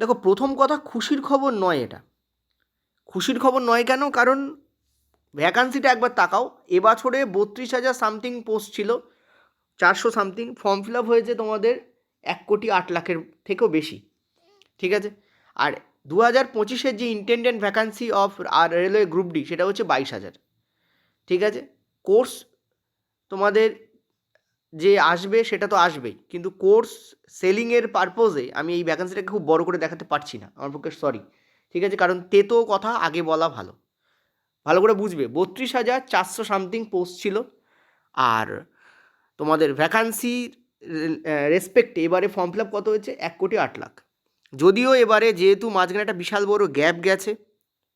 দেখো, প্রথম কথা খুশির খবর নয় এটা। খুশির খবর নয় কেন? কারণ ভ্যাকান্সিটা একবার তাকাও। এবছরে 32,000 সামথিং পোস্ট ছিল, 400 সামথিং। ফর্ম ফিল আপ হয়েছে তোমাদের 1,08,00,000 থেকেও বেশি। ঠিক আছে? আর 2025-এর যে ইন্টেন্ডেন্ট ভ্যাকান্সি অফ আর রেলওয়ে গ্রুপ ডি সেটা হচ্ছে 22,000। ঠিক আছে? কোর্স তোমাদের যে আসবে সেটা তো আসবেই, কিন্তু কোর্স সেলিংয়ের পারপোজে আমি এই ভ্যাকান্সিটাকে খুব বড় করে দেখাতে পারছি না, আমার পক্ষে সরি। ঠিক আছে? কারণ তেতো কথা আগে বলা ভালো। ভালো করে বুঝবে, 32,400 সামথিং পোস্ট ছিল। আর তোমাদের ভ্যাকান্সির রেসপেক্টে এবারে ফর্ম ফিল আপ কত হয়েছে? 1,08,00,000। যদিও এবারে যেহেতু মাঝখানে একটা বিশাল বড় গ্যাপ গেছে,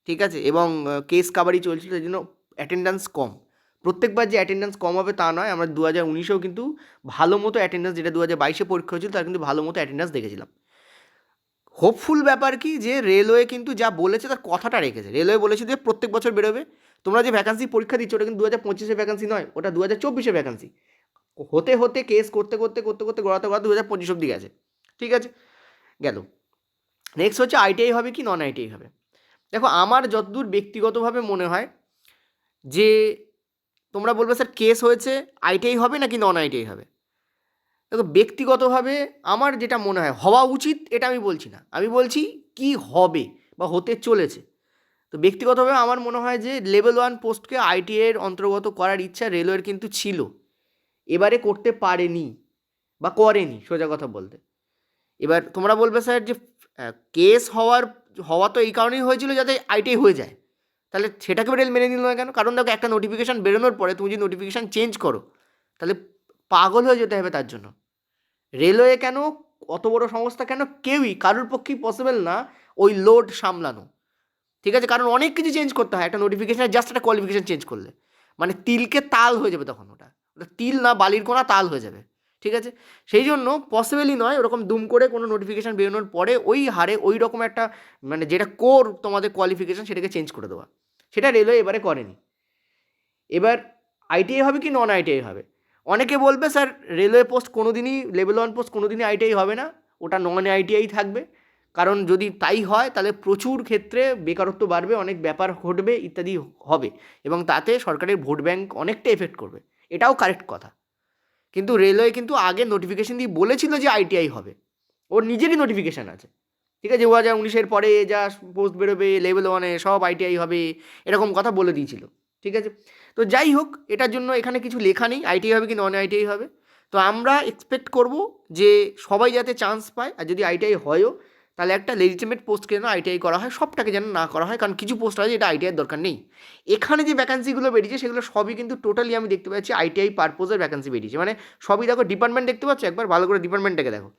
ঠিক আছে, এবং কেস কাবারি চলছিল, সেই জন্য অ্যাটেন্ডেন্স কম। প্রত্যেকবার যে অ্যাটেন্ডেন্স কম হবে তা নয়, আমরা 2019-এও কিন্তু ভালো মতো অ্যাটেন্ডেন্স, যেটা 2022-এ পরীক্ষা হয়েছিল তার কিন্তু ভালো মতো অ্যাটেন্ডেন্স দেখেছিলাম। হোপফুল ব্যাপার কি, যে রেলওয়ে কিন্তু যা বলেছে তার কথাটা রেখেছে। রেলওয়ে বলেছে যে প্রত্যেক বছর বেরোবে। তোমরা যে ভ্যাকান্সি পরীক্ষা দিচ্ছ ওটা কিন্তু 2025-এর ভ্যাকান্সি নয়, ওটা 2024-এর ভ্যাকান্সি। হতে হতে কেস করতে করতে করতে করতে গড়াতে গড়াতে 2025 অব্দি গেছে। ঠিক আছে, গেল। নেক্সট হচ্ছে আইটিআই হবে কি নন আইটিআই হবে। দেখো, আমার যতদূর ব্যক্তিগতভাবে মনে হয় যে, তোমরা বলবে স্যার কেস হয়েছে, আইটিআই হবে নাকি নন আইটিআই হবে। দেখো, ব্যক্তিগতভাবে আমার যেটা মনে হয় হওয়া উচিত এটা আমি বলছি না, আমি বলছি কি হবে বা হতে চলেছে। তো ব্যক্তিগতভাবে আমার মনে হয় যে লেভেল 1 পোস্টকে আইটিআইয়ের অন্তর্গত করার ইচ্ছা রেলওয়ের কিন্তু ছিল, এবারে করতে পারেনি বা করেনি, সোজা কথা বলতে। এবার তোমরা বলবে স্যার যে কেস হওয়া তো এই কারণেই হয়েছিল যাতে আইটিআই হয়ে যায়, তাহলে সেটাকে রেল মেনে নিল না কেন? কারণ দেখো, একটা নোটিফিকেশান বেরোনোর পরে তুমি যদি নোটিফিকেশান চেঞ্জ করো তাহলে পাগল হয়ে যেতে হবে তার জন্য। রেলওয়ে কেন, অত বড় সংস্থা কেন, কেউই কারোর পক্ষেই পসিবল না ওই লোড সামলানো। ঠিক আছে? কারণ অনেক কিছু চেঞ্জ করতে হয় একটা নোটিফিকেশানে, জাস্ট একটা কোয়ালিফিকেশান চেঞ্জ করলে। মানে তিলকে তাল হয়ে যাবে তখন, ওটা ওটা তিল না, বালির কোনা তাল হয়ে যাবে। ঠিক আছে? সেই জন্য পসিবলই নয় ওরকম দুম করে কোনো নোটিফিকেশান বেরোনোর পরে ওই হারে ওই রকম একটা, মানে যেটা কোর তোমাদের কোয়ালিফিকেশান সেটাকে চেঞ্জ করে দেওয়া। সেটা রেলওয়ে এবারে করেনি। এবার আইটিআই হবে কি নন আইটিআই হবে। অনেকে বলবে স্যার রেলওয়ে পোস্ট কোনো দিনই, লেভেল 1 পোস্ট কোনো দিনই আইটিআই হবে না, ওটা নন আইটিআই থাকবে। কারণ যদি তাই হয় তাহলে প্রচুর ক্ষেত্রে বেকারত্ব বাড়বে, অনেক ব্যাপার ঘটবে ইত্যাদি হবে, এবং তাতে সরকারের ভোট ব্যাংক অনেকটা এফেক্ট করবে। এটাও কারেক্ট কথা। কিন্তু রেলওয়ে কিন্তু আগে নোটিফিকেশন দিয়ে বলেছিল যে আইটিআই হবে, ওর নিজেরই নোটিফিকেশান আছে। ঠিক আছে? 2019-এর পরে যা পোস্ট বেরোবে লেভেল 1-এ সব আইটিআই হবে, এরকম কথা বলে দিয়েছিল। ঠিক আছে? তো যাই হোক, এটার জন্য এখানে কিছু লেখা নেই আইটিআই হবে কি নন আইটিআই হবে। তো আমরা এক্সপেক্ট করব যে সবাই যাতে চান্স পায়, আর যদি আইটিআই হয়ও তাহলে একটা লেজিটিমেট পোস্টকে যেন আইটিআই করা হয়, সবটাকে যেন না করা হয়। কারণ কিছু পোস্ট আছে যেটা আইটিআইয়ের দরকার নেই। এখানে যে ভ্যাকান্সিগুলো বেরিয়েছে সেগুলো সবই কিন্তু টোটালি আমি দেখতে পাচ্ছি আইটিআই পারপোজের ভ্যাকান্সি বেরিয়েছে। মানে সবই দেখো, ডিপার্টমেন্ট দেখতে পাচ্ছ, একবার ভালো করে ডিপার্টমেন্টটাকে দেখো।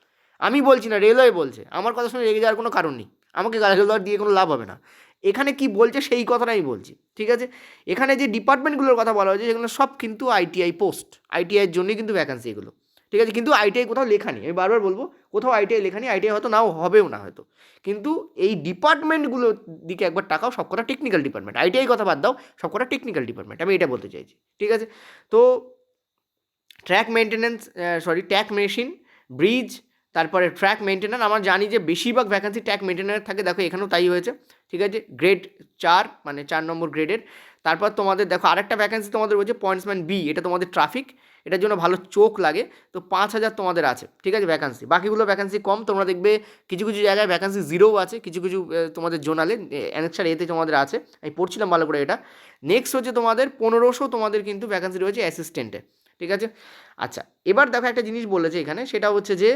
আমি বলছি না, রেলওয়ে বলছে। আমার কথা শুনে রেগে যাওয়ার কোনো কারণ নেই, আমাকে গালাগাল দিয়ে কোনো লাভ হবে না। এখানে কি বলছে সেই কথাটা আমি বলছি। ঠিক আছে? এখানে যে ডিপার্টমেন্টগুলোর কথা বলা হয়েছে সেগুলো সব কিন্তু আইটিআই পোস্ট, আইটিআইয়ের জন্যই কিন্তু ভ্যাকান্সি এগুলো। ঠিক আছে? কিন্তু আইটিআই কোথাও লেখা নেই, আমি বারবার বলবো, কোথাও আইটিআই লেখা নেই। আইটিআই হয়তো নাও হবেও না হয়তো, কিন্তু এই ডিপার্টমেন্টগুলোর দিকে একবার তাকাও, সব কটা টেকনিক্যাল ডিপার্টমেন্ট। আইটিআই কথা বাদ দাও, সব কটা টেকনিক্যাল ডিপার্টমেন্ট, আমি এটা বলতে চাইছি। ঠিক আছে? তো track maintenance, track machine, bridge, তারপরে ট্র্যাক মেনটেনার, আমার জানি যে বেশিরভাগ ভ্যাকান্সি ট্র্যাক মেনটেনার থাকে। দেখো এখানেও তাই হয়েছে। ঠিক আছে? গ্রেড 4, মানে 4 নম্বর গ্রেডের। তারপর তোমাদের দেখো আরেকটা ভ্যাকান্সি তোমাদের বলছে পয়েন্টসম্যান বি, এটা তোমাদের ট্রাফিক, এটার জন্য ভালো চোখ লাগে। তো 5,000 তোমাদের আছে। ঠিক আছে? ভ্যাকান্সি, বাকিগুলো ভ্যাকান্সি কম। তোমরা দেখবে কিছু কিছু জায়গায় ভ্যাকান্সি জিরোও আছে, কিছু কিছু তোমাদের জোনালে অ্যানেক্সার এতে তোমাদের আছে। আমি পড়ছিলাম ভালো করে এটা। নেক্সট হচ্ছে তোমাদের 1500 তোমাদের কিন্তু ভ্যাকান্সি রয়েছে অ্যাসিস্ট্যান্টে। ঠিক আছে? আচ্ছা, এবার দেখো একটা জিনিস বলেছে এখানে, সেটা হচ্ছে যে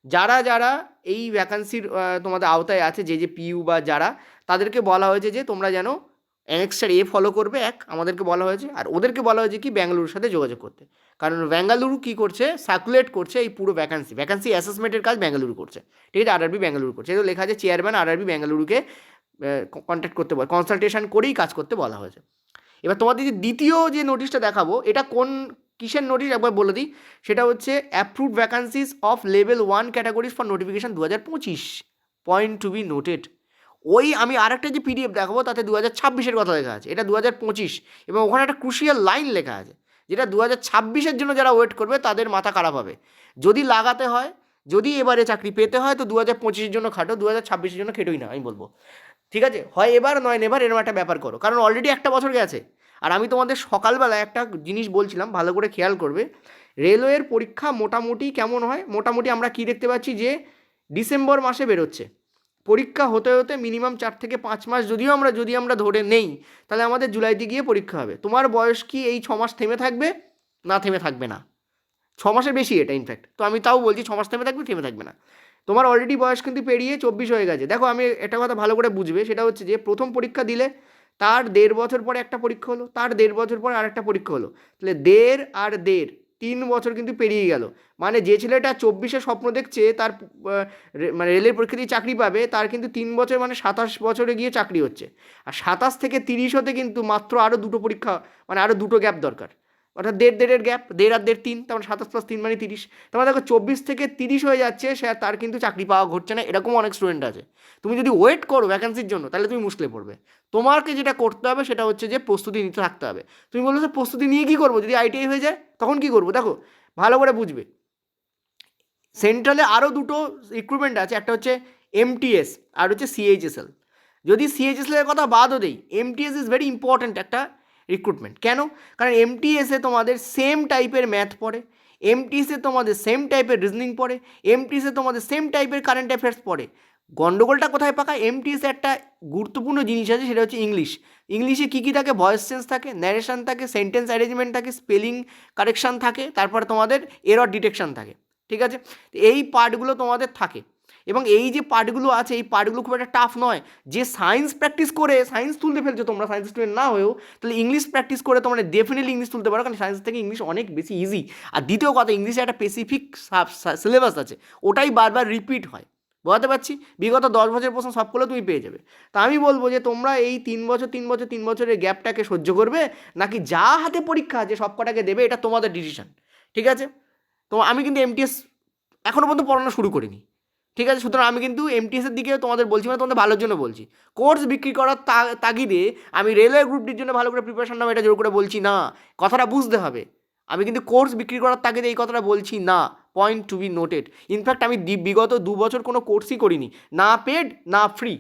যারা যারা এই ভ্যাকান্সির তোমাদের আওতায় আছে, যে যে পিইউ বা যারা, তাদেরকে বলা হয়েছে যে তোমরা যেন অ্যানেক্সার এ ফলো করবে, এক আমাদেরকে বলা হয়েছে। আর ওদেরকে বলা হয়েছে কি, ব্যাঙ্গালুরুর সাথে যোগাযোগ করতে। কারণ ব্যাঙ্গালুরু কী করছে, সার্কুলেট করছে এই পুরো ভ্যাকান্সি অ্যাসেসমেন্টের কাজ ব্যাঙ্গালুরু করছে। ঠিক আছে? আরআরবি ব্যাঙ্গালুরু করছে, এটা লেখা আছে চেয়ারম্যান আরআরবি ব্যাঙ্গালুরুকে কন্ট্যাক্ট করতে বলে, কনসালটেশন করেই কাজ করতে বলা হয়েছে। এবার তোমাদের যে দ্বিতীয় যে নোটিশটা দেখাবো, এটা কোন কিসের নোটিশ একবার বলে দিই। সেটা হচ্ছে approved vacancies of level 1 categories for notification 2025, point to be noted. ওই আমি আরেকটা যে পিডিএফ দেখাবো তাতে 2026-এর কথা লেখা আছে, এটা 2025, এবং ওখানে একটা ক্রুশিয়াল লাইন লেখা আছে যেটা 2026-এর জন্য যারা ওয়েট করবে তাদের মাথা খারাপ হবে। যদি লাগাতে হয় যদি এবারে চাকরি পেতে হয় তো 2025-এর জন্য খাটো, 2026-এর জন্য খেটোই না, আমি বলবো। ঠিক আছে, হয় এবার নয় নেবার, এরকম একটা ব্যাপার করো, কারণ অলরেডি একটা বছর গেছে। আর আমি তোমাদের সকালবেলা একটা জিনিস বলছিলাম, ভালো করে খেয়াল করবে। রেলওয়ের পরীক্ষা মোটামুটি কেমন হয়, মোটামুটি আমরা কি দেখতে পাচ্ছি যে ডিসেম্বর মাসে বেরোচ্ছে পরীক্ষা, হতে হতে মিনিমাম 4 থেকে 5 মাস যদি আমরা ধরে নেই, তাহলে আমাদের জুলাইতে গিয়ে পরীক্ষা হবে। তোমার বয়স কি এই 6 মাস থেমে থাকবে? না, থেমে থাকবে না। 6 মাসের বেশি এটা ইনফ্যাক্ট, তো আমি তাও বলছি 6 মাস থেমে থাকবে না। তোমার অলরেডি বয়স কিন্তু পেরিয়ে 24 হয়ে গেছে। দেখো, আমি একটা কথা ভালো করে বুঝবে, সেটা হচ্ছে যে প্রথম পরীক্ষা দিলে তার 1.5 বছর পরে একটা পরীক্ষা হলো, তার 1.5 বছর পরে আরেকটা পরীক্ষা হলো, তাহলে 3 বছর কিন্তু পেরিয়ে গেল। মানে যে ছেলেটা 24-এ স্বপ্ন দেখছে তার মানে রেলের পরীক্ষা দিয়ে চাকরি পাবে, তার কিন্তু 3 বছর মানে 27 বছরে গিয়ে চাকরি হচ্ছে। আর 27 থেকে 30 হতে কিন্তু মাত্র আরও 2টো পরীক্ষা, মানে আরও 2টো গ্যাপ দরকার, অর্থাৎ 1.5-1.5-এর গ্যাপ, 1.5 আর 1.5 3, তার মানে 27+3 মানে 30। তার মানে দেখো 24 থেকে 30 হয়ে যাচ্ছে, সে তার কিন্তু চাকরি পাওয়া ঘটছে না, এরকম অনেক স্টুডেন্ট আছে। তুমি যদি ওয়েট করো ভ্যাকেন্সির জন্য, তাহলে তুমি মুশকিলে পড়বে। তোমাকে যেটা করতে হবে সেটা হচ্ছে যে প্রস্তুতি নিতে থাকতে হবে। তুমি বলছো যে প্রস্তুতি নিয়ে কী করবো, যদি আইটিআই হয়ে যায় তখন কী করবো? দেখো, ভালো করে বুঝবে, সেন্ট্রালে আরও 2টো রিক্রুটমেন্ট আছে, একটা হচ্ছে এমটিএস আর হচ্ছে সিএইচএসএল। যদি সিএইচএসএল এর কথা বাদও দেই, এমটিএস ইজ ভেরি ইম্পর্ট্যান্ট একটা রিক্রুটমেন্ট। কেন? কারণ এমটিএসে তোমাদের সেম টাইপের ম্যাথ পড়ে, এমটিএসে তোমাদের সেম টাইপের রিজনিং পড়ে, এমটিএসে তোমাদের সেম টাইপের কারেন্ট অ্যাফেয়ার্স পড়ে। গন্ডগোলটা কোথায় পাকা? এমটিএসে একটা গুরুত্বপূর্ণ জিনিস আছে, সেটা হচ্ছে ইংলিশ। ইংলিশে কী কী থাকে? ভয়েস চেঞ্জ থাকে, ন্যারেশন থাকে, সেন্টেন্স অ্যারেঞ্জমেন্ট থাকে, স্পেলিং কারেকশান থাকে, তারপরে তোমাদের এরর ডিটেকশান থাকে। ঠিক আছে, এই পার্টগুলো তোমাদের থাকে, এবং এই যে পার্টগুলো আছে এই পার্টগুলো খুব একটা টাফ নয়। যে সায়েন্স প্র্যাকটিস করে সায়েন্স তুলতে ফেলছো, তোমরা সায়েন্স স্টুডেন্ট না হয়েও, তাহলে ইংলিশ প্র্যাকটিস করে তোমরা ডেফিনেটলি ইংলিশ তুলতে পারো, কারণ সায়েন্স থেকে ইংলিশ অনেক বেশি ইজি। আর দ্বিতীয় কথা, ইংলিশে একটা স্পেসিফিক সিলেবাস আছে, ওটাই বারবার রিপিট হয়। বোঝাতে পারছি? বিগত 10 বছরের প্রশ্ন সব করলে তুমি পেয়ে যাবে। তা আমি বলবো যে তোমরা এই 3 বছরের গ্যাপটাকে সহ্য করবে, নাকি যা হাতে পরীক্ষা আছে সব কটাকে দেবে, এটা তোমাদের ডিসিশন। ঠিক আছে, তো আমি কিন্তু এমটিএস এখনও পর্যন্ত পড়ানো শুরু করিনি। ঠিক আছে, সুতরাং আমি কিন্তু এমটিএসের দিকে তোমাদের বলছি, মানে তোমাদের ভালোর জন্য বলছি। কোর্স বিক্রি করার তাগিদে আমি রেলওয়ে গ্রুপটির জন্য ভালো করে প্রিপারেশন নেবো এটা জোর করে বলছি না, কথাটা বুঝতে হবে। আমি কিন্তু কোর্স বিক্রি করার তাগিদে এই কথাটা বলছি না, point to be noted. In fact আমি বিগত 2 বছর কোনো কোর্সই করিনি, না পেড না ফ্রি।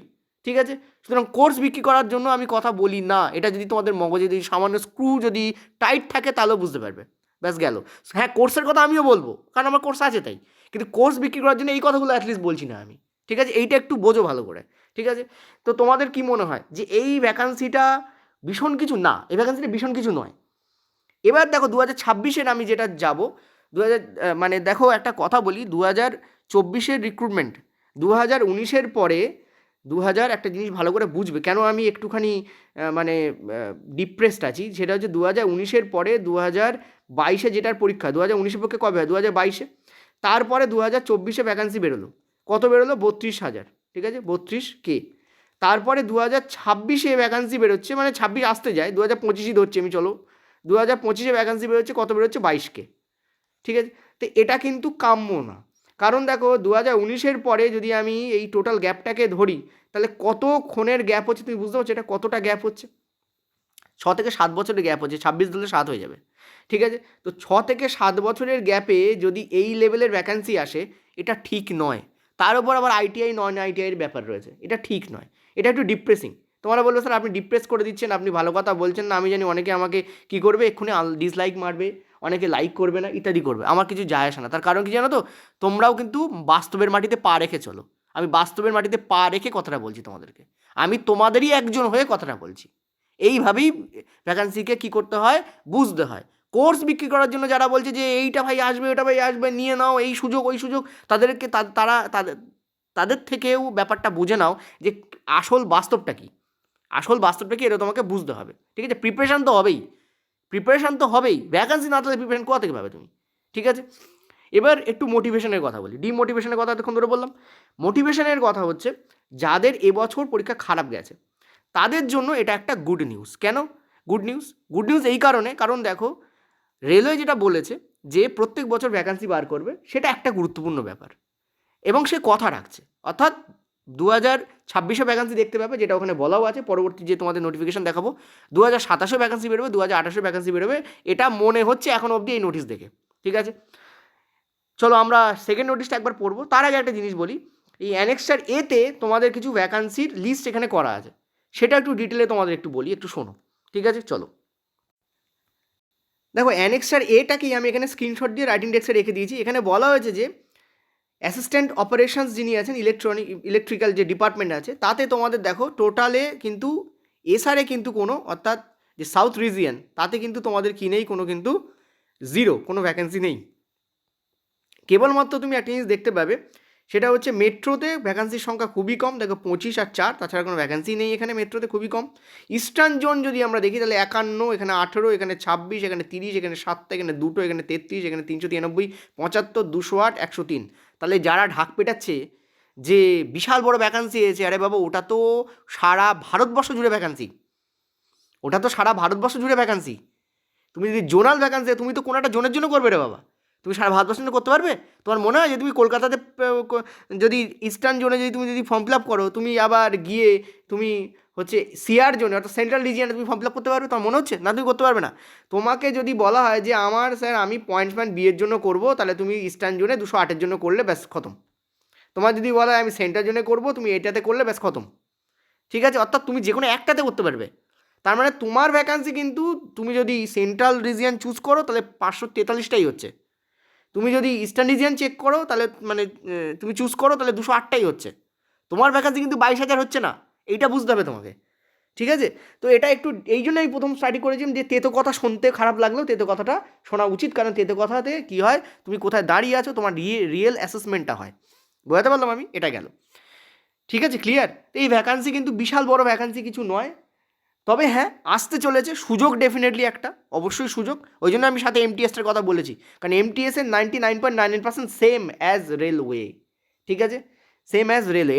ঠিক আছে, সুতরাং কোর্স বিক্রি করার জন্য আমি কথা বলি না। এটা যদি তোমাদের মগজে যদি সামান্য স্ক্রু যদি টাইট থাকে তাহলেও বুঝতে পারবে, ব্যাস গেল। হ্যাঁ, কোর্সের কথা আমিও বলবো, কারণ আমার কোর্স আছে তাই, কিন্তু কোর্স বিক্রি করার জন্য এই কথাগুলো অ্যাটলিস্ট বলছি না আমি। ঠিক আছে, এইটা একটু বোঝো ভালো করে। ঠিক আছে, তো তোমাদের কি মনে হয় যে এই ভ্যাকান্সিটা ভীষণ কিছু? না, এই ভ্যাকান্সিটা ভীষণ কিছু নয়। এবার দেখো 2026-এর আমি যেটা যাব, 2000 মানে দেখো একটা কথা বলি, 2024-এর রিক্রুটমেন্ট 2019-এর পরে একটা জিনিস ভালো করে বুঝবে কেন আমি একটুখানি মানে ডিপ্রেসড আছি, সেটা হচ্ছে 2019-এর পরে 2022-এ যেটার পরীক্ষা, 2019-এর পক্ষে কবে হয়? 2022-এ। তারপরে 2024-এ ভ্যাকান্সি বেরোলো, কত বেরোলো? 32,000। ঠিক আছে, 32K। তারপরে 2026-এ ভ্যাকান্সি বেরোচ্ছে, মানে 26 আসতে যায়, 2025-ই ধরছি আমি, চলো 2025-এ ভ্যাকান্সি বেরোচ্ছে, কত বেরোচ্ছে? 22K। ঠিক আছে, তো এটা কিন্তু কাম্য না। কারণ দেখো 2019-এর পরে যদি আমি এই টোটাল গ্যাপটাকে ধরি, তাহলে কতক্ষণের গ্যাপ হচ্ছে তুমি বুঝতে পারছো? এটা কতটা গ্যাপ হচ্ছে? 6 থেকে 7 বছরের গ্যাপ হচ্ছে, 26 দিলে 7 হয়ে যাবে। ঠিক আছে, তো 6 থেকে 7 বছরের গ্যাপে যদি এই লেভেলের ভ্যাকান্সি আসে, এটা ঠিক নয়। তার উপর আবার আইটিআই নন আইটিআইয়ের ব্যাপার রয়েছে, এটা ঠিক নয়, এটা একটু ডিপ্রেসিং। তোমরা বলবে স্যার আপনি ডিপ্রেস করে দিচ্ছেন, আপনি ভালো কথা বলছেন না। আমি জানি অনেকে আমাকে কী করবে, এক্ষুনি ডিসলাইক মারবে, অনেকে লাইক করবে না, ইত্যাদি করবে, আমার কিছু যায় আসে না। তার কারণ কি জানো তো? তোমরাও কিন্তু বাস্তবের মাটিতে পা রেখে চলো। আমি বাস্তবের মাটিতে পা রেখে কথাটা বলছি তোমাদেরকে, আমি তোমাদেরই একজন হয়ে কথাটা বলছি। এইভাবেই ভ্যাকান্সিকে কী করতে হয়, বুঝতে হয়। কোর্স বিক্রি করার জন্য যারা বলছে যে এইটা ভাই আসবে, ওটা ভাই আসবে, নিয়ে নাও, এই সুযোগ ওই সুযোগ, তাদেরকে তাদের থেকেও ব্যাপারটা বুঝে নাও যে আসল বাস্তবটা কী। আসল বাস্তবটা কি, এটা তোমাকে বুঝতে হবে। ঠিক আছে, প্রিপারেশান তো হবেই, ভ্যাকান্সি না থাকলে প্রিপারেশান কোথা থেকে পাবে তুমি? ঠিক আছে, এবার একটু মোটিভেশনের কথা বলি। ডিমোটিভেশনের কথা এতক্ষণ ধরে বললাম। মোটিভেশনের কথা হচ্ছে, যাদের এবছর পরীক্ষা খারাপ গেছে তাদের জন্য এটা একটা গুড নিউজ। কেন গুড নিউজ? এই কারণ দেখো, রেলওয়ে যেটা বলেছে যে প্রত্যেক বছর ভ্যাকান্সি বার করবে, সেটা একটা গুরুত্বপূর্ণ ব্যাপার, এবং সে কথা রাখছে। অর্থাৎ 2026-এ ভ্যাকান্সি দেখতে পাবে, যেটা ওখানে বলাও আছে, পরবর্তী যে তোমাদের নোটিফিকেশন দেখাবো 2027-এ ভ্যাকান্সি বেরোবে, 2028-এ ভ্যাকান্সি বেরোবে, এটা মনে হচ্ছে এখন অবধি এই নোটিশ দেখে। ঠিক আছে, চলো আমরা সেকেন্ড নোটিশটা একবার পড়বো। তার আগে একটা জিনিস বলি, এই অ্যানেক্সার এতে তোমাদের কিছু ভ্যাকান্সির লিস্ট এখানে করা আছে, সেটা একটু ডিটেলে তোমাদের একটু বলি, একটু শোনো, ঠিক আছে? চলো দেখো, অ্যানেক্সার এটাকেই আমি এখানে স্ক্রিনশট দিয়ে রাইটিং ডেস্কে রেখে দিয়েছি। এখানে বলা হয়েছে যে অ্যাসিস্ট্যান্ট অপারেশনস যিনি আছেন, ইলেকট্রিক্যাল যে ডিপার্টমেন্ট আছে, তাতে তোমাদের দেখো টোটালে কিন্তু এসআরে কিন্তু কোনো, অর্থাৎ যে সাউথ রিজিয়ন, তাতে কিন্তু তোমাদের কি নেই, কোনো কিন্তু জিরো, কোনো ভ্যাকেন্সি নেই। কেবলমাত্র তুমি একটা জিনিস দেখতে পাবে, সেটা হচ্ছে মেট্রোতে ভ্যাকান্সির সংখ্যা খুবই কম, দেখো 25 আর 4, তাছাড়া কোনো ভ্যাকান্সি নেই এখানে, মেট্রোতে খুবই কম। ইস্টার্ন জোন যদি আমরা দেখি তাহলে 51, এখানে 18, এখানে 26, এখানে 30, এখানে 7, এখানে 2, এখানে 33, এখানে 393, 75, 208, 103। তাহলে যারা ঢাক পেটাচ্ছে যে বিশাল বড় ভ্যাকান্সি এসেছে, আরে বাবা ওটা তো সারা ভারতবর্ষ জুড়ে ভ্যাকান্সি, ওটা তো সারা ভারতবর্ষ জুড়ে ভ্যাকান্সি। তুমি যদি জোনাল ভ্যাকান্সি, তুমি তো কোনো একটা জোনের জন্য করবে রে বাবা, তুমি সারা ভারতবর্ষের জন্য করতে পারবে? তোমার মনে হয় যে তুমি কলকাতাতে যদি ইস্টার্ন জোনে যদি ফর্ম ফিল আপ করো, তুমি আবার গিয়ে তুমি হচ্ছে সিআর জোনে, অর্থাৎ সেন্ট্রাল রিজিয়নে তুমি ফর্ম ফিল আপ করতে পারবে? তোমার মনে হচ্ছে না তুমি করতে পারবে না। তোমাকে যদি বলা হয় যে আমার স্যার আমি পয়েন্টসম্যান বি এর জন্য করবো, তাহলে তুমি ইস্টার্ন জোনে 208-এর জন্য করলে ব্যাস খতম। তোমার যদি বলা হয় আমি সেন্ট্রাল জোনে করবো, তুমি এটাতে করলে ব্যাস খতম, ঠিক আছে? অর্থাৎ তুমি যে কোনো একটাতে করতে পারবে। তার মানে তোমার ভ্যাকান্সি কিন্তু, তুমি যদি সেন্ট্রাল রিজিয়ন চুজ করো তাহলে 543টাই হচ্ছে, তুমি যদি ইস্টার্ন রিজিয়ন চেক করো তাহলে মানে তুমি চুজ করো তাহলে 208টাই হচ্ছে। তোমার ভ্যাকান্সি কিন্তু 22,000 হচ্ছে না, এইটা বুঝতে হবে তোমাকে, ঠিক আছে? তো এটা একটু এই জন্য আমি প্রথম স্টাডি করেছিলাম যে তেতো কথা শুনতে খারাপ লাগলেও তেতো কথাটা শোনা উচিত, কারণ তেতো কথাতে কী হয়, তুমি কোথায় দাঁড়িয়ে আছো তোমার রিয়েল অ্যাসেসমেন্টটা হয়। বোঝাতে পারলাম আমি? এটা গেল, ঠিক আছে? ক্লিয়ার? এই ভ্যাকান্সি কিন্তু বিশাল বড় ভ্যাকান্সি কিছু নয়, তবে হ্যাঁ আসতে চলেছে সুযোগ, ডেফিনেটলি একটা অবশ্যই সুযোগ। ওই জন্য আমি সাথে এমটিএসের কথা বলেছি, কারণ এমটিএসের 99.99% সেম অ্যাজ রেলওয়ে, ঠিক আছে? Same as railway.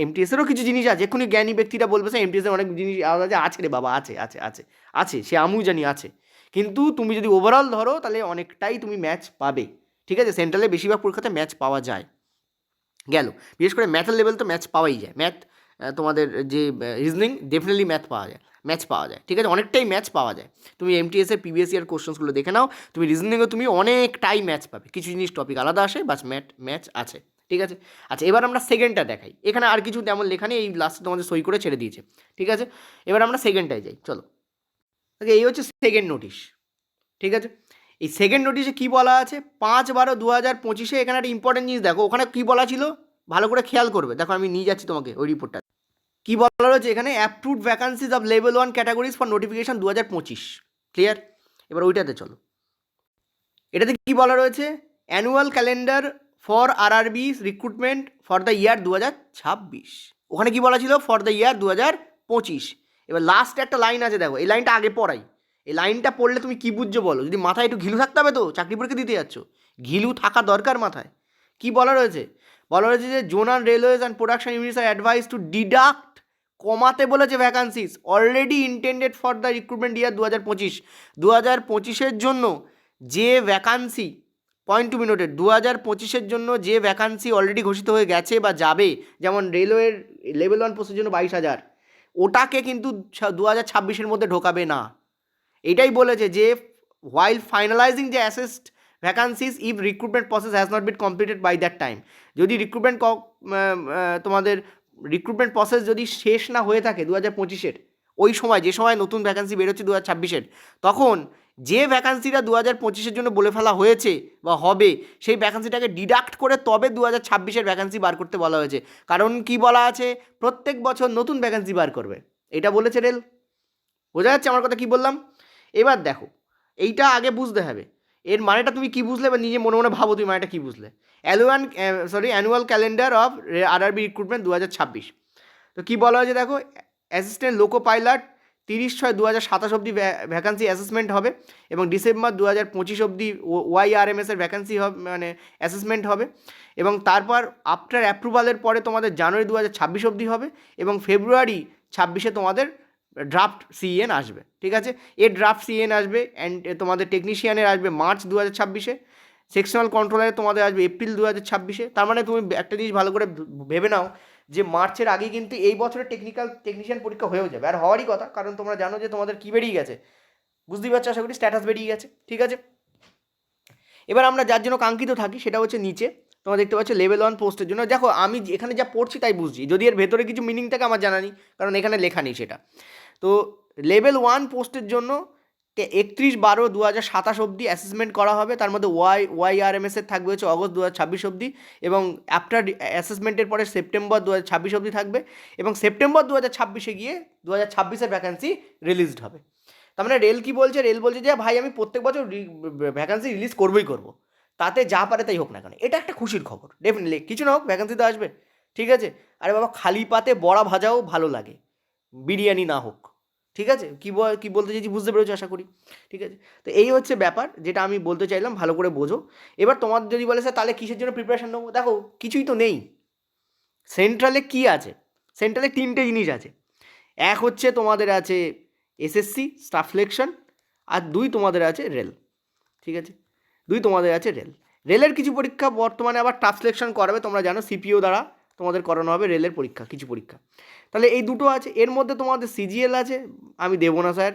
এমটিএসেরও কিছু জিনিস আছে, এক্ষুনি জ্ঞানী ব্যক্তিরা বলবে স্যার এমটিএসের অনেক জিনিস আলাদা আছে রে বাবা, আছে আছে আছে আছে, সে আমিও জানি আছে, কিন্তু তুমি যদি ওভারঅল ধরো তাহলে অনেকটাই তুমি ম্যাচ পাবে, ঠিক আছে? সেন্ট্রালে বেশিরভাগ পরীক্ষাতে ম্যাচ পাওয়া যায়, গেল। বিশেষ করে ম্যাথের লেভেল তো ম্যাচ পাওয়াই যায়, ম্যাথ তোমাদের যে রিজনিং, ডেফিনেটলি ম্যাথ পাওয়া যায়, ম্যাচ পাওয়া যায়, ঠিক আছে? অনেকটাই ম্যাচ পাওয়া যায়। তুমি এমটিএসের প্রিভিয়াস ইয়ার কোশ্চেন্সগুলো দেখে নাও, তুমি রিজনিংয়ে তুমি অনেকটাই ম্যাচ পাবে, কিছু জিনিস টপিক আলাদা আসে, বাস ম্যাচ আছে, ঠিক আছে? আচ্ছা, এবার আমরা সেকেন্ডটা দেখাই। এখানে আর কিছু তেমন লেখা নেই, এই লাস্টে তোমাদের সই করে ছেড়ে দিয়েছে, ঠিক আছে? এবার আমরা সেকেন্ডটায় যাই, চলো। ওকে, এই হচ্ছে সেকেন্ড নোটিশ, ঠিক আছে? এই সেকেন্ড নোটিশে কী বলা আছে, 5/12/2025, এখানে একটা ইম্পর্টেন্ট জিনিস দেখো, ওখানে কী বলা ছিল ভালো করে খেয়াল করবে। দেখো আমি নিয়ে যাচ্ছি তোমাকে ওই রিপোর্টটা, কী বলা রয়েছে এখানে, approved vacancies of level 1 categories for notification 2025, clear? এবার ওইটাতে চলো। এটাতে কী বলা রয়েছে, annual calendar for RRB recruitment for the year 2026, ওখানে কী বলা ছিল ফর দ্য ইয়ার 2025। এবার লাস্টে একটা লাইন আছে, দেখো এই লাইনটা আগে পড়াই, এই লাইনটা পড়লে তুমি কী বুঝছো বলো? যদি মাথায় একটু ঘিলু থাকতে হবে, তো চাকরি পরীক্ষা দিতে যাচ্ছ, ঘিলু থাকা দরকার মাথায়। কী বলা রয়েছে, বলা রয়েছে যে zonal railways and production units are advise to deduct, কমাতে বলেছে vacancies already intended for the recruitment year 2025, 2025-এর জন্য যে vacancy, point to be noted, 2025-এর জন্য যে ভ্যাকান্সি অলরেডি ঘোষিত হয়ে গেছে বা যাবে, যেমন রেলওয়ের লেভেল 1 পোস্টের জন্য 22,000, ওটাকে কিন্তু 2026-এর মধ্যে ঢোকাবে না। এটাই বলেছে যে হোয়াইল ফাইনালাইজিং যে assessed vacancies if recruitment process has not been completed by that time, যদি রিক্রুটমেন্ট তোমাদের রিক্রুটমেন্ট প্রসেস যদি শেষ না হয়ে থাকে 2025-এর ওই সময়, যে সময় নতুন ভ্যাকান্সি বেরোচ্ছে 2026-এর, তখন যে ভ্যাকান্সিটা 2025-এর জন্য বলে ফেলা হয়েছে বা হবে, সেই ভ্যাকান্সিটাকে ডিডাক্ট করে তবে 2026-এর ভ্যাকান্সি বার করতে বলা হয়েছে। কারণ কি বলা আছে, প্রত্যেক বছর নতুন ভ্যাকান্সি বার করবে, এটা বলেছে রেল। বোঝা যাচ্ছে আমার কথা কী বললাম? এবার দেখো, এইটা আগে বুঝতে হবে, এর মানেটা তুমি কী বুঝলে, বা নিজে মনে মনে ভাবো তুমি মানেটা কী বুঝলে। Annual calendar of RRB recruitment 2026, তো কী বলা হয়েছে দেখো, অ্যাসিস্ট্যান্ট লোকো পাইলট 30/6/2027 অবধি ভ্যাকান্সি অ্যাসেসমেন্ট হবে, এবং ডিসেম্বর 2025 অবধি ওয়াইআরএমএসের ভ্যাকান্সি হবে, মানে অ্যাসেসমেন্ট হবে, এবং তারপর আফটার অ্যাপ্রুভালের পরে তোমাদের জানুয়ারি 2026 অবধি হবে, এবং ফেব্রুয়ারি 26-এ তোমাদের ড্রাফট সিএন আসবে, ঠিক আছে? এর ড্রাফট সিএন আসবে, অ্যান্ড তোমাদের টেকনিশিয়ানের আসবে মার্চ 2026-এ, সেকশনাল কন্ট্রোলারে তোমাদের আসবে এপ্রিল 2026-এ। তার মানে তুমি একটা জিনিস ভালো করে ভেবে নাও যে মার্চের আগে কিন্তু এই বছরের টেকনিশিয়ান পরীক্ষা হয়েও যাবে, আর হওয়ারই কথা, কারণ তোমরা জানো যে তোমাদের কী বেরিয়ে গেছে, বুঝতেই পারছো আশা করি, স্ট্যাটাস বেরিয়ে গেছে, ঠিক আছে? এবার আমরা যার জন্য কাঙ্ক্ষিত থাকি সেটা হচ্ছে নিচে তোমরা দেখতে পাচ্ছ লেভেল 1 পোস্টের জন্য। দেখো আমি এখানে যা পড়ছি তাই বুঝছি, যদি এর ভেতরে কিছু মিনিং থাকে আমার জানা নেই, কারণ এখানে লেখা নেই সেটা। তো লেভেল 1 পোস্টের জন্য 31/12/2027 অবধি অ্যাসেসমেন্ট করা হবে। তার মধ্যে YRMS এর থাকবে হচ্ছে অগস্ট 2026 অবধি, এবং আফটার অ্যাসেসমেন্টের পরে সেপ্টেম্বর 2026 অবধি থাকবে, এবং সেপ্টেম্বর 2026-এ গিয়ে 2026-এর ভ্যাকান্সি রিলিজড হবে। তার মানে রেল কি বলছে, রেল বলছে যে ভাই আমি প্রত্যেক বছর ভ্যাকান্সি রিলিজ করবই করবো, তাতে যা পারে তাই হোক না কেন। এটা একটা খুশির খবর, ডেফিনেটলি কিছু না হোক ভ্যাকান্সি তো আসবে, ঠিক আছে। আরে বাবা, খালি পাতে বড়া ভাজাও ভালো লাগে, বিরিয়ানি না হোক, ঠিক আছে। কি বলতে চাইছি বুঝতে পেরেছো আশা করি, ঠিক আছে। তো এই হচ্ছে ব্যাপার যেটা আমি বলতে চাইলাম, ভালো করে বোঝো। এবার তোমার যদি বলে স্যার তাহলে কিসের জন্য প্রিপারেশন নেবো, দেখো কিছুই তো নেই। সেন্ট্রালে কি আছে, সেন্ট্রালে 3টে জিনিস আছে। এক হচ্ছে তোমাদের আছে SSC স্টাফ সিলেকশন, আর 2 তোমাদের আছে রেল, ঠিক আছে। 2 তোমাদের আছে রেল। রেলের কিছু পরীক্ষা বর্তমানে আবার টাফ সিলেকশন করাবে, তোমরা জানো সিপিও দ্বারা তোমাদের করানো হবে রেলের পরীক্ষা, কিছু পরীক্ষা। তাহলে এই দুটো আছে। এর মধ্যে তোমাদের CGL আছে, আমি দেবো না স্যার।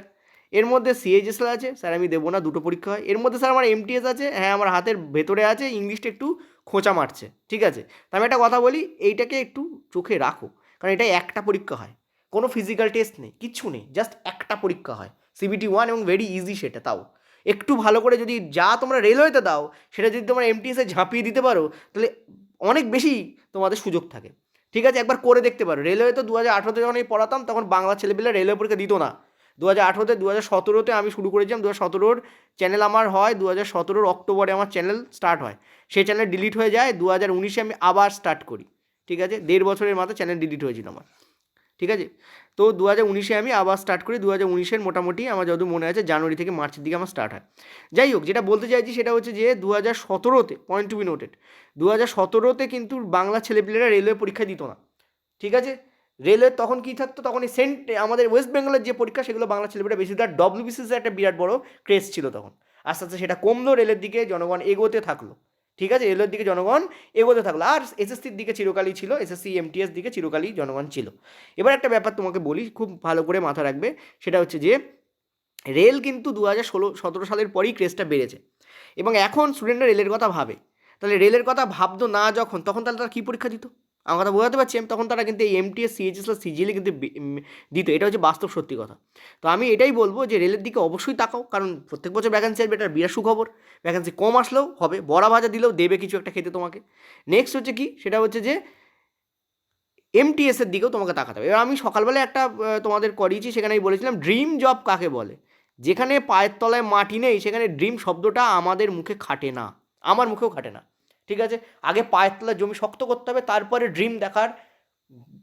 এর মধ্যে CHSL আছে, স্যার আমি দেবো না, দুটো পরীক্ষা হয়। এর মধ্যে স্যার আমার MTS আছে, হ্যাঁ আমার হাতের ভেতরে আছে, ইংলিশটা একটু খোঁচা মারছে, ঠিক আছে। তা আমি একটা কথা বলি, এইটাকে একটু চোখে রাখো, কারণ এটা একটা পরীক্ষা হয়, কোনো ফিজিক্যাল টেস্ট নেই, কিচ্ছু নেই, জাস্ট একটা পরীক্ষা হয় CBT 1, এবং ভেরি ইজি সেটা। তাও একটু ভালো করে যদি যা তোমরা রেলওয়েতে দাও সেটা যদি তোমরা MTS-এ ঝাঁপিয়ে দিতে পারো, তাহলে অনেক বেশি তোমাদের সুযোগ থাকে, ঠিক আছে। একবার করে দেখতে পারো। রেলওয়ে তো 2018-তে যখন আমি পড়াতাম তখন বাংলা ছেলেপেলে রেলওয়ে পরীক্ষা দিত না। 2018-তে 2017-তে আমি শুরু করেছিলাম, 2017-র চ্যানেল আমার হয়, 2017-র অক্টোবরে আমার চ্যানেল স্টার্ট হয়। সেই চ্যানেল ডিলিট হয়ে যায়, 2019-এ আমি আবার স্টার্ট করি, ঠিক আছে। 1.5 বছরের মাথায় চ্যানেল ডিলিট হয়েছিল আমার, ঠিক আছে। তো 2019-এ আমি আবার স্টার্ট করি। 2019-এর মোটামুটি আমার যত মনে আছে জানুয়ারি থেকে মার্চের দিকে আমার স্টার্ট হয়। যাই হোক, যেটা বলতে চাইছি সেটা হচ্ছে যে 2017-তে, পয়েন্ট টু বি নোটেড, 2017-তে কিন্তু বাংলা ছেলেপিলেরা রেলওয়ে পরীক্ষা দিত না, ঠিক আছে। রেলওয়ে তখন কী থাকতো, তখন এই আমাদের ওয়েস্ট বেঙ্গলের যে পরীক্ষা সেগুলো বাংলা ছেলেপিলেরা বেশি, তার WBCS একটা বিরাট বড় ক্রেজ ছিল তখন। আস্তে আস্তে সেটা কমলো, রেলের দিকে জনগণ এগোতে থাকলো, ঠিক আছে। রেলের দিকে জনগণ এগোতে থাকলো, আর SSCর দিকে চিরকালই ছিল, SSC MTS দিকে চিরকালই জনগণ ছিল। এবার একটা ব্যাপার তোমাকে বলি, খুব ভালো করে মাথা রাখবে, সেটা হচ্ছে যে রেল কিন্তু 2017 সালের পরেই ক্রেজটা বেড়েছে, এবং এখন স্টুডেন্টরা রেলের কথা ভাবে। তাহলে রেলের কথা ভাবতো না যখন, তখন তাহলে তারা কী পরীক্ষা দিত, আমার কথা বোঝাতে পারছি আমি, তখন তারা কিন্তু এই MTS CHSL CGL কিন্তু দিত, এটা হচ্ছে বাস্তব সত্যি কথা। তো আমি এটাই বলবো যে রেলের দিকে অবশ্যই তাকাও, কারণ প্রত্যেক বছর ভ্যাকান্সি আসবে, এটার বিরাট সুখবর। ভ্যাকান্সি কম আসলেও হবে, বড়া ভাজা দিলেও দেবে কিছু একটা খেতে তোমাকে। নেক্সট হচ্ছে কি, সেটা হচ্ছে যে MTS-এর দিকেও তোমাকে তাকাতে হবে। এবার আমি সকালবেলায় একটা তোমাদের করিয়েছি, সেখানে আমি বলেছিলাম ড্রিম জব কাকে বলে। যেখানে পায়ের তলায় মাটি নেই সেখানে ড্রিম শব্দটা আমাদের মুখে খাটে না, আমার মুখেও খাটে না, ঠিক আছে। আগে পায়ের তলায় জমি শক্ত করতে হবে, তারপরে ড্রিম দেখার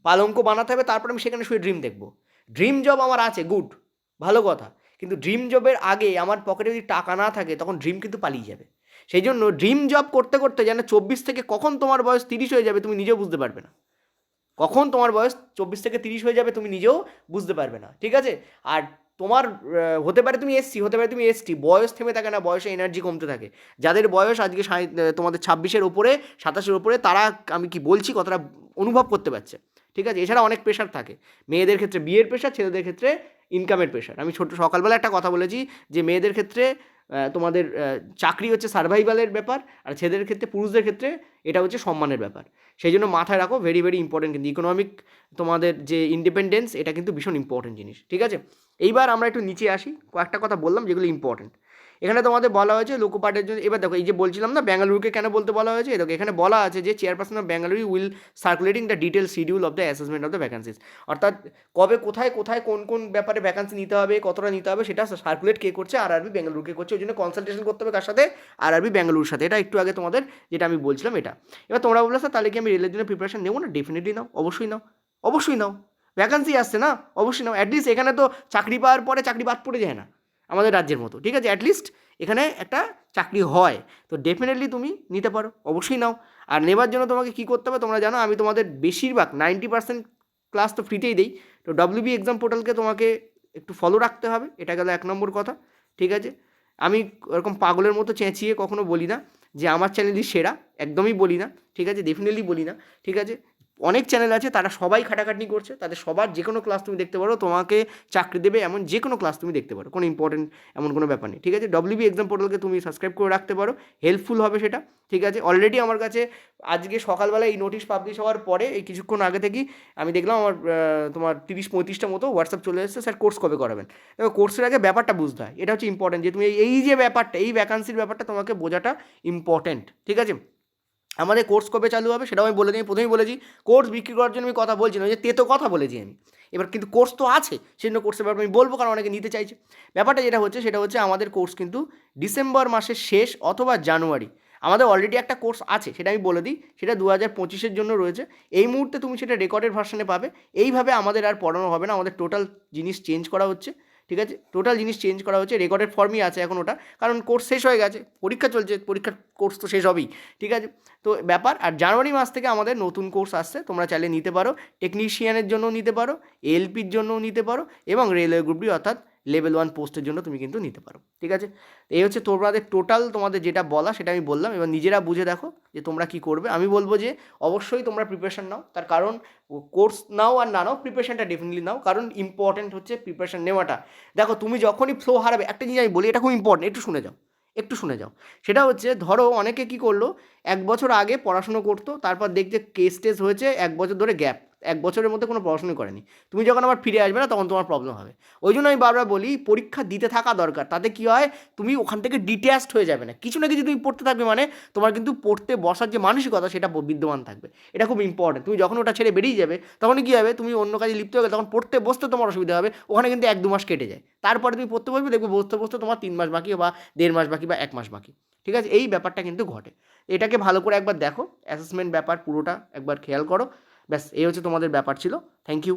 পালঙ্ক বানাতে হবে, তারপরে আমি সেখানে শুয়ে ড্রিম দেখব। ড্রিম জব আমার আছে, গুড, ভালো কথা, কিন্তু ড্রিম জবের আগে আমার পকেটে যদি টাকা না থাকে তখন ড্রিম কিন্তু পালিয়ে যাবে। সেই জন্য ড্রিম জব করতে করতে যেন 24 থেকে কখন তোমার বয়স 30 হয়ে যাবে তুমি নিজেও বুঝতে পারবে না, কখন তোমার বয়স 24 থেকে 30 হয়ে যাবে তুমি নিজেও বুঝতে পারবে না, ঠিক আছে। আর তোমার হতে পারে তুমি SC, হতে পারে তুমি ST, বয়স থেমে থাকে না, বয়সে এনার্জি কমতে থাকে। যাদের বয়স আজকে তোমাদের 26-এর ওপরে, 27-এর ওপরে, তারা আমি কি বলছি কতটা অনুভব করতে পারছে, ঠিক আছে। এছাড়া অনেক প্রেশার থাকে, মেয়েদের ক্ষেত্রে বিয়ের প্রেশার, ছেলেদের ক্ষেত্রে ইনকামের প্রেশার। আমি সকালবেলা একটা কথা বলেছি যে মেয়েদের ক্ষেত্রে তোমাদের চাকরি হচ্ছে সার্ভাইভালের ব্যাপার, আর ছেলেদের ক্ষেত্রে, পুরুষদের ক্ষেত্রে এটা হচ্ছে সম্মানের ব্যাপার। সেই জন্য মাথায় রাখো, ভেরি ভেরি ইম্পর্টেন্ট, কিন্তু ইকোনমিক তোমাদের যে ইন্ডিপেন্ডেন্স এটা কিন্তু ভীষণ ইম্পর্টেন্ট জিনিস, ঠিক আছে। এইবার আমরা একটু নিচে আসি, কয়েকটা কথা বললাম যেগুলো ইম্পর্টেন্ট। এখানে তোমাদের বলা হয়েছে লোকোপাটের জন্য। এবার দেখো, এই যে বলছিলাম না বেঙ্গালুরুকে কেন বলতে বলা হয়েছে, দেখো এখানে বলা আছে যে chairperson of Bengaluru will circulating the detail schedule of the assessment of the vacancies. অর্থাৎ কবে কোথায় কোথায় কোন কোন ব্যাপারে ভ্যাকান্সি নিতে হবে, কতটা নিতে হবে, সেটা সার্কুলেট কে করছে, আরআরবি বেঙ্গালুরুকে করছে। ওই জন্য কনসালটেশন করতে হবে কার সাথে, আরআরবি বেঙ্গালুরুর সাথে। এটা একটু আগে তোমাদের যেটা আমি বলছিলাম এটা। এবার তোমরা বলছো স্যার তাহলে কি আমি রেলের জন্য প্রিপারেশন নেবো না, ডেফিনেটলি নাও, অবশ্যই নাও, অবশ্যই নাও, ভ্যাকান্সি আসছে না, অবশ্যই নাও। অ্যাটলিস্ট এখানে তো চাকরি পাওয়ার পরে চাকরি বাদ পড়ে যায় না আমাদের রাজ্যের মতো, ঠিক আছে। অ্যাটলিস্ট এখানে একটা চাকরি হয়, তো ডেফিনেটলি তুমি নিতে পারো, অবশ্যই নাও। আর নেবার জন্য তোমাকে কী করতে হবে তোমরা জানো, আমি তোমাদের বেশিরভাগ 90% ক্লাস তো ফ্রিতেই দিই। তো WB এক্সাম পোর্টালকে তোমাকে একটু ফলো রাখতে হবে, এটা গেল 1 নম্বর কথা, ঠিক আছে। আমি এরকম পাগলের মতো চেঁচিয়ে কখনো বলি না যে আমার চ্যানেলই সেরা, একদমই বলি না, ঠিক আছে, ডেফিনেটলি বলি না, ঠিক আছে। অনেক চ্যানেল আছে, তারা সবাই খাটাখাটনি করছে, তাদের সবার যে কোনো ক্লাস তুমি দেখতে পারো, তোমাকে চাকরি দেবে এমন যে কোনো ক্লাস তুমি দেখতে পারো, কোনো ইম্পর্টেন্ট এমন কোনো ব্যাপার নেই, ঠিক আছে। ডব্লিউবি এক্সাম পোর্টালকে তুমি সাবস্ক্রাইব করে রাখতে পারো, হেল্পফুল হবে সেটা, ঠিক আছে। অলরেডি আমার কাছে আজকে সকালবেলা এই নোটিশ পাবলিশ হওয়ার পরে এই কিছুক্ষণ আগে থেকেই আমি দেখলাম আমার তোমার 30-35টা মতো হোয়াটসঅ্যাপ চলে এসেছে, স্যার কোর্স কবে করাবেন। এবার কোর্সের আগে ব্যাপারটা বুঝতে হয়, এটা হচ্ছে ইম্পর্টেন্ট, যে তুমি এই যে ব্যাপারটা, এই ভ্যাকান্সির ব্যাপারটা তোমাকে বোঝাটা ইম্পর্টেন্ট, ঠিক আছে। আমাদের কোর্স কবে চালু হবে সেটাও আমি বলে দিই, প্রথমেই বলেছি কোর্স বিক্রি করার জন্য আমি কথা বলছি না, যে তেতো কথা বলেছি আমি। এবার কিন্তু কোর্স তো আছে, সেই জন্য কোর্সের ব্যাপারে আমি বলবো, কারণ অনেকে নিতে চাইছে। ব্যাপারটা যেটা হচ্ছে সেটা হচ্ছে আমাদের কোর্স কিন্তু ডিসেম্বর মাসের শেষ অথবা জানুয়ারি, আমাদের অলরেডি একটা কোর্স আছে, সেটা আমি বলে দিই, সেটা 2025-এর জন্য রয়েছে। এই মুহূর্তে তুমি সেটা রেকর্ডেড ভার্সনে পাবে। এইভাবে আমাদের আর পড়ানো হবে না, আমাদের টোটাল জিনিস চেঞ্জ করা হচ্ছে, ঠিক আছে। টোটাল জিনিস চেঞ্জ করা হচ্ছে, রেকর্ডেড ফর্মই আছে এখন ওটা, কারণ কোর্স শেষ হয়ে গেছে, পরীক্ষা চলছে, পরীক্ষার কোর্স তো শেষ হবেই, ঠিক আছে। তো ব্যাপার, আর জানুয়ারি মাস থেকে আমাদের নতুন কোর্স আসছে, তোমরা চাইলে নিতে পারো, টেকনিশিয়ানের জন্যও নিতে পারো, এলপির জন্যও নিতে পারো, এবং রেলওয়ে গ্রুপ ডি অর্থাৎ লেভেল 1 পোস্টের জন্য তুমি কিন্তু নিতে পারো, ঠিক আছে। এই হচ্ছে তোমাদের টোটাল, তোমাদের যেটা বলা সেটা আমি বললাম। এবার নিজেরা বুঝে দেখো যে তোমরা কী করবে। আমি বলবো যে অবশ্যই তোমরা প্রিপারেশান নাও, তার কারণ কোর্স নাও আর না নাও, প্রিপারেশানটা ডেফিনেটলি নাও, কারণ ইম্পর্টেন্ট হচ্ছে প্রিপারেশান নেওয়াটা। দেখো তুমি যখনই ফ্লো হারাবে, একটা জিনিস আমি বলি, এটা খুব ইম্পর্টেন্ট, একটু শুনে যাও, একটু শুনে যাও। সেটা হচ্ছে, ধরো অনেকে কী করলো, 1 বছর আগে পড়াশুনো করতো, তারপর দেখছে কেস টেস হয়েছে, 1 বছর ধরে গ্যাপ, 1 বছরের মধ্যে কোনো পড়াশুনো করেনি। তুমি যখন আবার ফিরে আসবে না, তখন তোমার প্রবলেম হবে। ওই জন্য আমি বারবার বলি, পরীক্ষা দিতে থাকা দরকার। তাতে কী হয়, তুমি ওখান থেকে ডিট্যাচড হয়ে যাবে না, কিছু না কিছু তুমি পড়তে থাকবে, মানে তোমার কিন্তু পড়তে বসার যে মানসিকতা সেটা বিদ্যমান থাকবে। এটা খুব ইম্পর্টেন্ট। তুমি যখন ওটা ছেড়ে বেরিয়ে যাবে, তখনই কী হবে, তুমি অন্য কাজে লিপ্ত হবে, তখন পড়তে বসতে তোমার অসুবিধা হবে। ওখানে কিন্তু 1-2 মাস কেটে যায়, তারপরে তুমি পড়তে বসবে, দেখবে বসতে বসতে তোমার 3 মাস বাকি, বা 1.5 মাস বাকি, বা 1 মাস বাকি, ঠিক আছে। এই ব্যাপারটা কিন্তু ঘটে। এটাকে ভালো করে একবার দেখো, অ্যাসেসমেন্ট ব্যাপার পুরোটা একবার খেয়াল করো। ব্যাস, এই হচ্ছে তোমাদের ব্যাপার ছিল। Thank you.